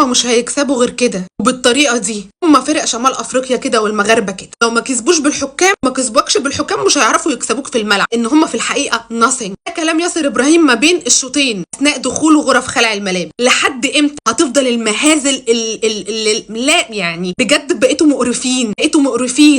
مش هيكسبوا غير كده وبالطريقه دي. هما فرق شمال افريقيا كده والمغاربه كده، لو ما كسبوش بالحكام ما كسبوكش بالحكام مش هيعرفوا يكسبوك في الملعب، ان هما في الحقيقه nothing. ده كلام ياسر ابراهيم ما بين الشوطين اثناء دخوله غرف خلع الملابس. لحد امتى هتفضل المهازل لا يعني بجد بقيتوا مقرفين.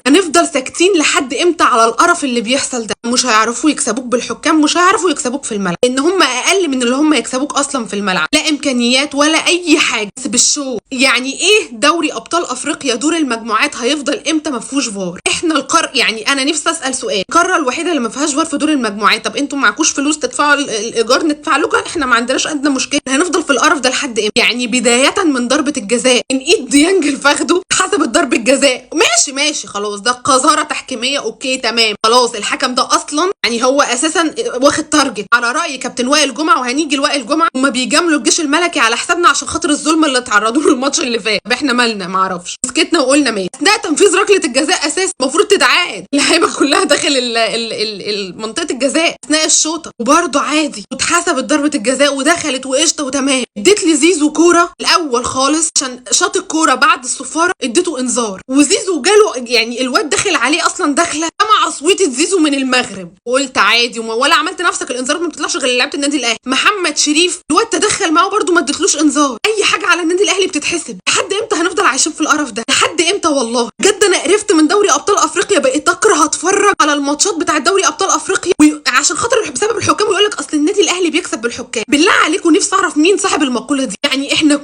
هنفضل ساكتين لحد امتى على القرف اللي بيحصل ده؟ مش هيعرفوا يكسبوك بالحكام، مش هيعرفوا يكسبوك في الملعب، ان هم اقل من اللي هم يكسبوك اصلا في الملعب، لا امكانيات ولا اي حاجه، بس بالشو. يعني ايه دوري ابطال افريقيا دور المجموعات هيفضل امتى ما فيهوش فار؟ احنا يعني انا نفسي اسال سؤال، القاره الوحيده اللي ما فيهاش فار في دور المجموعات. طب انتوا معكوش فلوس تدفعوا الايجار ندفع لكم، احنا ما عندناش ادنى مشكله. هنفضل في القرف ده لحد امتى؟ يعني بدايه من ضربه الجزاء من ايد ديانج الفخدو حسبت ضربه جزاء، ماشي خلاص، ده قذاره تحكيميه، اوكي تمام خلاص. الحكم ده اصلا يعني هو اساسا واخد تارجت على راي كابتن وائل جمعه، وهنيجي لوائل جمعه، هما بيجاملوا الجيش الملكي على حسابنا عشان خاطر الظلم اللي اتعرضوا له الماتش اللي فات. طب احنا مالنا؟ ما اعرفش، سكتنا وقلنا ماشي. ده تنفيذ ركله الجزاء اساسا المفروض تتعاد، اللعيبه كلها داخل منطقه الجزاء اثناء الشوطه وبرده عادي، واتحسبت ضربه الجزاء ودخلت وقشطه وتمام. اديت لزيزو كوره الاول خالص عشان شاط الكوره بعد الصفاره، اديته انذار، وزيزو جاله يعني الواد داخل عليه اصلا داخله سمع صويته زيزو من المغرب، وقلت عادي ولا عملت نفسك الانذار ما بتطلعش غير لعيبه النادي الاهلي. محمد شريف الواد تدخل معاه برده ما اديتلوش انذار. اي حاجه على النادي الاهلي بتتحسب. لحد امتى هنفضل عايشين في القرف ده؟ لحد امتى؟ والله بجد انا قرفت من دوري ابطال افريقيا، بقيت اكره اتفرج على الماتشات بتاع دوري ابطال افريقيا عشان خاطر بسبب الحكام، ويقول لك اصل النادي الاهلي بيكسب بالحكام. بالله عليكم نفسي اعرف مين صاحب المقوله دي. يعني احنا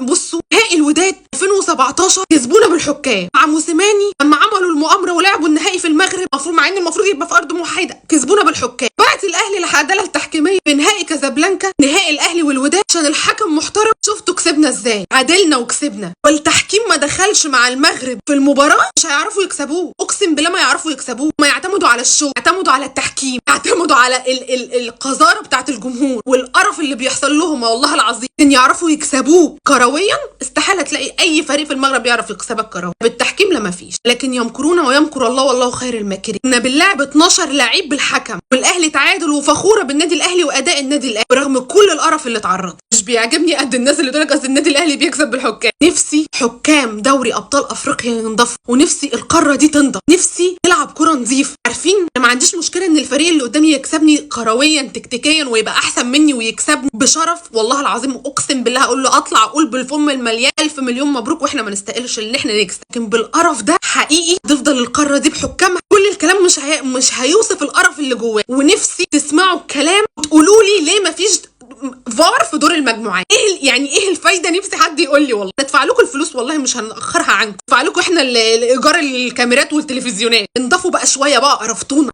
بصوا نهائي الوداد 2017 كسبونا بالحكام مع موسيماني لما عملوا المؤامره ولعبوا النهائي في المغرب، مع ان المفروض يبقى في ارض موحده، كسبونا بالحكام. بعت الاهلي للعداله التحكيميه في نهائي كازابلانكا، نهائي الاهلي والوداد، عشان الحكم محترم. شفتوا كسبنا ازاي؟ عدلنا وكسبنا. والتحكيم ما دخلش مع المغرب في المباراه، مش هيعرفوا يكسبوه، اقسم بالله ما يعرفوا يكسبوه. ما يعتمدوا على الشو، يعتمدوا على التحكيم، يعتمدوا على القذاره بتاعت الجمهور والقرف اللي بيحصل لهم. والله العظيم ان يعرفوا يكسبوه كرويا استحاله تلاقي اي فريق في المغرب يعرف يكسبك كرويا. بالتحكيم لا ما فيش، لكن يمكرون ويمكر الله والله خير الماكرين. كنا بنلعب 12 لعيب بالحكم، والاهلي تعادل، وفخوره بالنادي الاهلي واداء النادي الاهلي برغم كل القرف اللي اتعرض. مش بيعجبني قد الناس اللي تقول لك اصل النادي الاهلي بيكسب بالحكام. نفسي حكام دوري ابطال افريقيا ينضفوا، ونفسي القاره دي تنضف، نفسي نلعب كره نظيف. عارفين انا ما عنديش مشكله ان الفريق اللي قدامي يكسبني كرويا تكتيكيا ويبقى احسن مني ويكسبني بشرف، والله العظيم اقسم بالله اقول له اطلع اقول بالفم المليان الف مليون مبروك واحنا ما نستاهلش ان احنا نكسب. لكن بالقرف ده حقيقي تفضل القاره دي بحكامها. كل الكلام مش هيوصف القرف اللي جواه. ونفسي تسمعوا الكلام وتقولوا لي ليه ما فيش فار في دور المجموعات. ايه الفايده؟ نفسي حد يقول لي. والله ندفع لكم الفلوس، والله مش هنأخرها عنكم، ندفع لكم احنا ايجار الكاميرات والتلفزيونات. انضفوا بقى شويه بقى، قرفتونا.